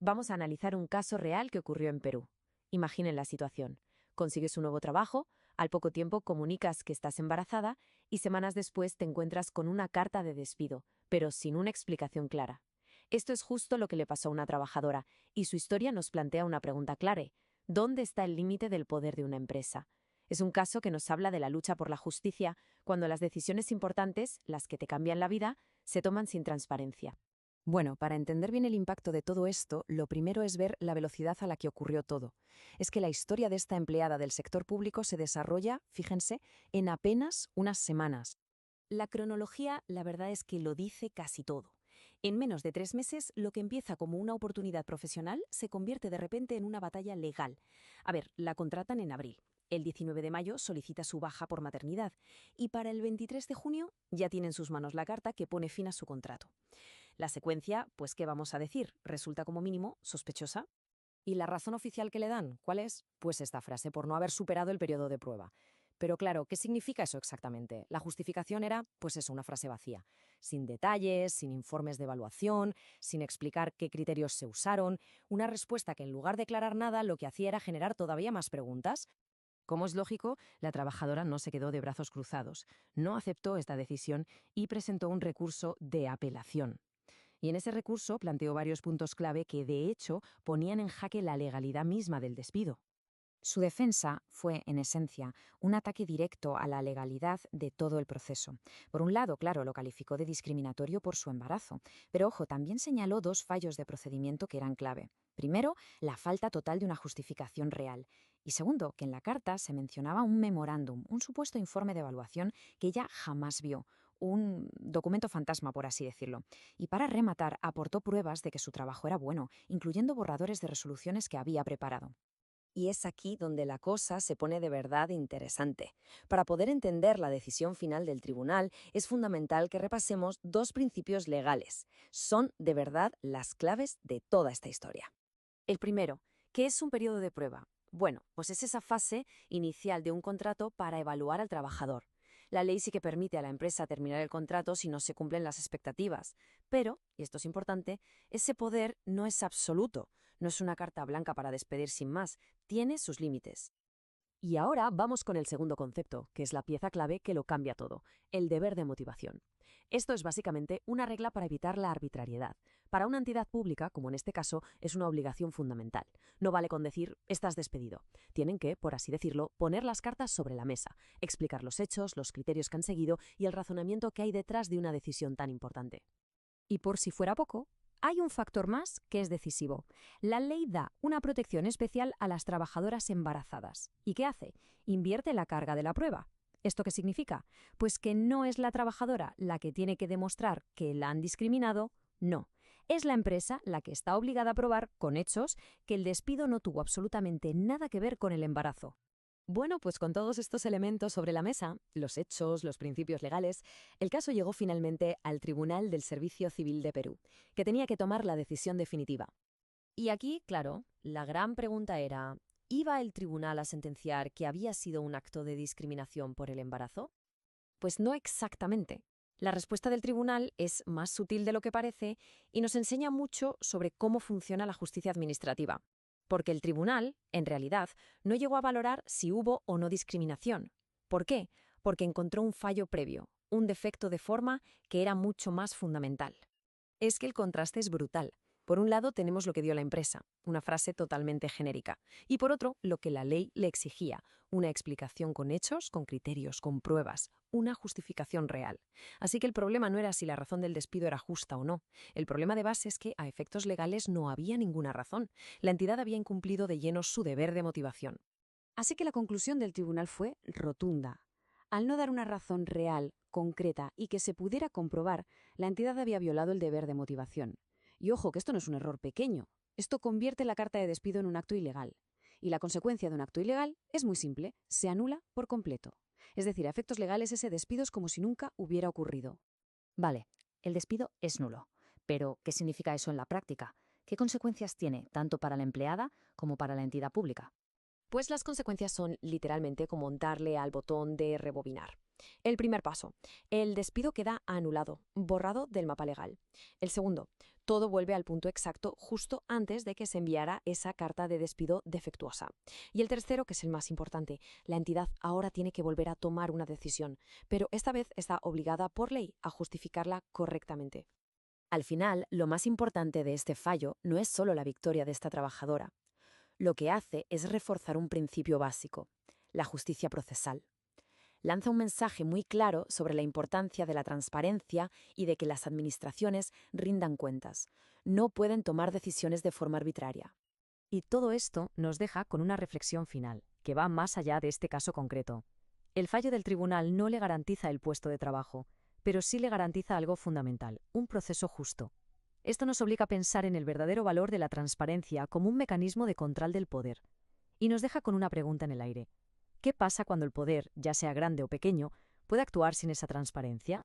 Vamos a analizar un caso real que ocurrió en Perú. Imaginen la situación. Consigues un nuevo trabajo, al poco tiempo comunicas que estás embarazada y semanas después te encuentras con una carta de despido, pero sin una explicación clara. Esto es justo lo que le pasó a una trabajadora, y su historia nos plantea una pregunta clara. ¿Dónde está el límite del poder de una empresa? Es un caso que nos habla de la lucha por la justicia, cuando las decisiones importantes, las que te cambian la vida, se toman sin transparencia. Bueno, para entender bien el impacto de todo esto, lo primero es ver la velocidad a la que ocurrió todo. Es que la historia de esta empleada del sector público se desarrolla, fíjense, en apenas unas semanas. La cronología, la verdad es que lo dice casi todo. En menos de 3 meses, lo que empieza como una oportunidad profesional se convierte de repente en una batalla legal. A ver, la contratan en abril. El 19 de mayo solicita su baja por maternidad y para el 23 de junio ya tiene en sus manos la carta que pone fin a su contrato. La secuencia, pues, ¿qué vamos a decir? Resulta como mínimo sospechosa. ¿Y la razón oficial que le dan? ¿Cuál es? Pues esta frase, por no haber superado el periodo de prueba. Pero claro, ¿qué significa eso exactamente? La justificación era, pues eso, una frase vacía, sin detalles, sin informes de evaluación, sin explicar qué criterios se usaron, una respuesta que en lugar de aclarar nada lo que hacía era generar todavía más preguntas. Como es lógico, la trabajadora no se quedó de brazos cruzados, no aceptó esta decisión y presentó un recurso de apelación. Y en ese recurso planteó varios puntos clave que, de hecho, ponían en jaque la legalidad misma del despido. Su defensa fue, en esencia, un ataque directo a la legalidad de todo el proceso. Por un lado, claro, lo calificó de discriminatorio por su embarazo, pero ojo, también señaló dos fallos de procedimiento que eran clave. Primero, la falta total de una justificación real. Y segundo, que en la carta se mencionaba un memorándum, un supuesto informe de evaluación que ella jamás vio, un documento fantasma, por así decirlo. Y para rematar, aportó pruebas de que su trabajo era bueno, incluyendo borradores de resoluciones que había preparado. Y es aquí donde la cosa se pone de verdad interesante. Para poder entender la decisión final del tribunal, es fundamental que repasemos dos principios legales. Son, de verdad, las claves de toda esta historia. El primero, ¿qué es un periodo de prueba? Bueno, pues es esa fase inicial de un contrato para evaluar al trabajador. La ley sí que permite a la empresa terminar el contrato si no se cumplen las expectativas, pero, y esto es importante, ese poder no es absoluto, no es una carta blanca para despedir sin más, tiene sus límites. Y ahora vamos con el segundo concepto, que es la pieza clave que lo cambia todo, el deber de motivación. Esto es básicamente una regla para evitar la arbitrariedad. Para una entidad pública, como en este caso, es una obligación fundamental. No vale con decir, estás despedido. Tienen que, por así decirlo, poner las cartas sobre la mesa, explicar los hechos, los criterios que han seguido y el razonamiento que hay detrás de una decisión tan importante. Y por si fuera poco, hay un factor más que es decisivo. La ley da una protección especial a las trabajadoras embarazadas. ¿Y qué hace? Invierte la carga de la prueba. ¿Esto qué significa? Pues que no es la trabajadora la que tiene que demostrar que la han discriminado, no. Es la empresa la que está obligada a probar, con hechos, que el despido no tuvo absolutamente nada que ver con el embarazo. Bueno, pues con todos estos elementos sobre la mesa, los hechos, los principios legales, el caso llegó finalmente al Tribunal del Servicio Civil de Perú, que tenía que tomar la decisión definitiva. Y aquí, claro, la gran pregunta era, ¿iba el tribunal a sentenciar que había sido un acto de discriminación por el embarazo? Pues no exactamente. La respuesta del tribunal es más sutil de lo que parece y nos enseña mucho sobre cómo funciona la justicia administrativa. Porque el tribunal, en realidad, no llegó a valorar si hubo o no discriminación. ¿Por qué? Porque encontró un fallo previo, un defecto de forma que era mucho más fundamental. Es que el contraste es brutal. Por un lado tenemos lo que dio la empresa, una frase totalmente genérica, y por otro lo que la ley le exigía, una explicación con hechos, con criterios, con pruebas, una justificación real. Así que el problema no era si la razón del despido era justa o no. El problema de base es que, a efectos legales, no había ninguna razón. La entidad había incumplido de lleno su deber de motivación. Así que la conclusión del tribunal fue rotunda. Al no dar una razón real, concreta y que se pudiera comprobar, la entidad había violado el deber de motivación. Y ojo, que esto no es un error pequeño. Esto convierte la carta de despido en un acto ilegal. Y la consecuencia de un acto ilegal es muy simple, se anula por completo. Es decir, a efectos legales ese despido es como si nunca hubiera ocurrido. Vale, el despido es nulo. Pero, ¿qué significa eso en la práctica? ¿Qué consecuencias tiene tanto para la empleada como para la entidad pública? Pues las consecuencias son literalmente como darle al botón de rebobinar. El primer paso, el despido queda anulado, borrado del mapa legal. El segundo, todo vuelve al punto exacto justo antes de que se enviara esa carta de despido defectuosa. Y el tercero, que es el más importante, la entidad ahora tiene que volver a tomar una decisión, pero esta vez está obligada por ley a justificarla correctamente. Al final, lo más importante de este fallo no es solo la victoria de esta trabajadora. Lo que hace es reforzar un principio básico, la justicia procesal. Lanza un mensaje muy claro sobre la importancia de la transparencia y de que las administraciones rindan cuentas. No pueden tomar decisiones de forma arbitraria. Y todo esto nos deja con una reflexión final, que va más allá de este caso concreto. El fallo del tribunal no le garantiza el puesto de trabajo, pero sí le garantiza algo fundamental, un proceso justo. Esto nos obliga a pensar en el verdadero valor de la transparencia como un mecanismo de control del poder. Y nos deja con una pregunta en el aire. ¿Qué pasa cuando el poder, ya sea grande o pequeño, puede actuar sin esa transparencia?